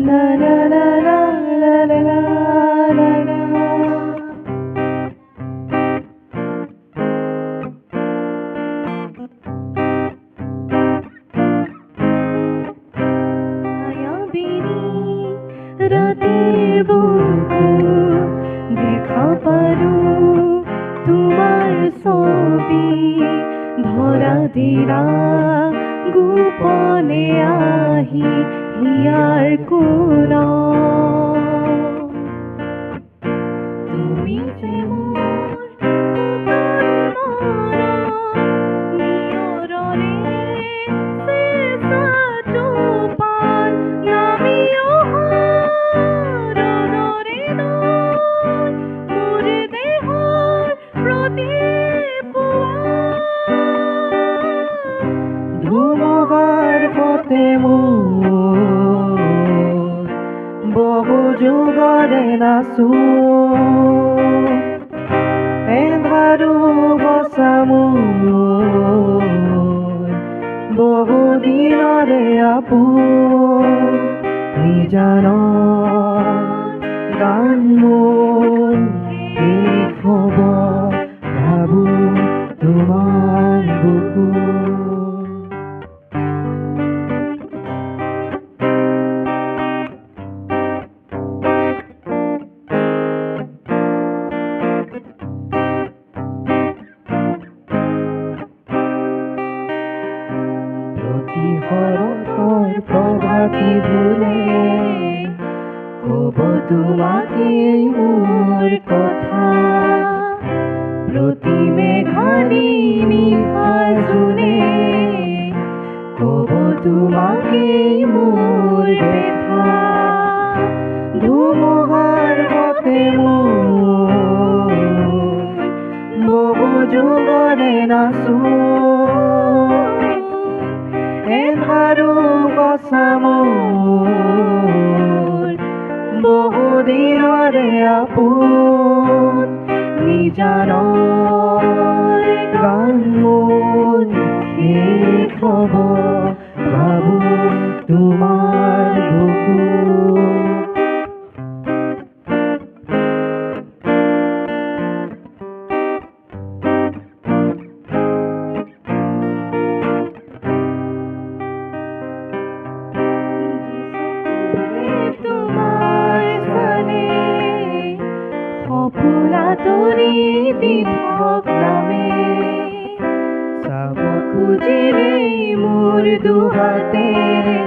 La la la la la la la la la. রাতের বুকু দেখা পারু তোমার ছবি ধরা দিরা গোপনে আহি হিয়ার কোন তুমি যে মোর নিয়ররে চেষ্টাটো পান নামিও ধুমুহাৰ পথে মোৰ বহু যুগৰে নাচো এন্ধাৰো বচা মোৰ বহু দিনৰে আপোন নিজানৰ গান মোৰ শেষ হ'ব ভাবো তোমাৰ বুকু হৰফৰ প্ৰভাতী ভুলে ক'ব তোমাকেই মোৰ কথা প্ৰতি মেঘানী নিশা জোনে ক'ব তোমাকেই মোৰ ব্যথা ধুমুহাৰ পথে মোৰ বহু যুগৰে নাচো এন্ধাৰো বচা মোৰ বহু দিনৰে আপোন নিজানৰ গান মোৰ শেষ হ'ব ভাবো তোমাৰ বুকু তৰি দিঠক নামে চাব খুজিলে মোৰ দুহাতেৰে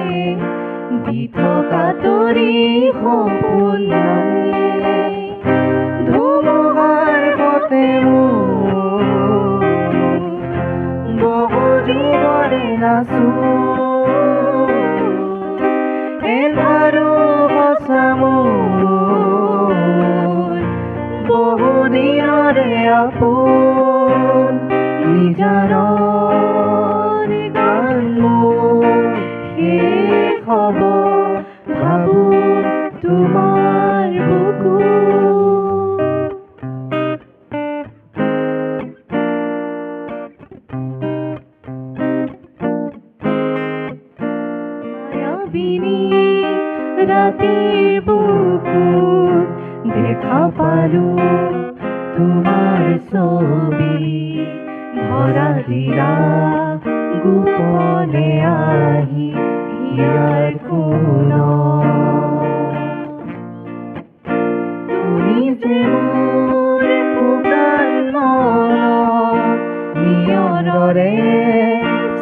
দি থকা তৰি সপোন নামে ধুমুহাৰ পথে মোৰ বহু যুগৰে নাচো এন্ধাৰো বচা বহু দিনৰে আপোন নিজানৰ গান মোৰ শেষ হ'ব ভাবো তোমাৰ বুকু মায়াবিনী ৰাতিৰ বুকুত দেখা পালো তোমাৰ ছবি ধৰা দিৰা গোপনে আহি হিয়াৰ কোন তুমি যে মোৰ পুকাৰ নিয়ৰৰে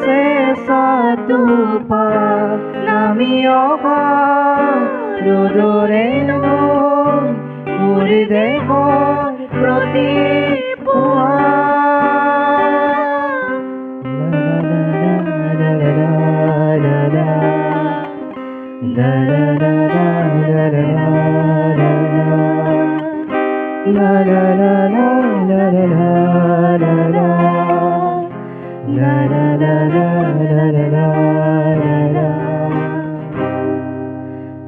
চেষ্টাটো পান নামি অহা ৰ'দৰে মোৰ দেহৰ প্ৰতি পুৱা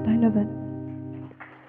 ধন্যবাদ।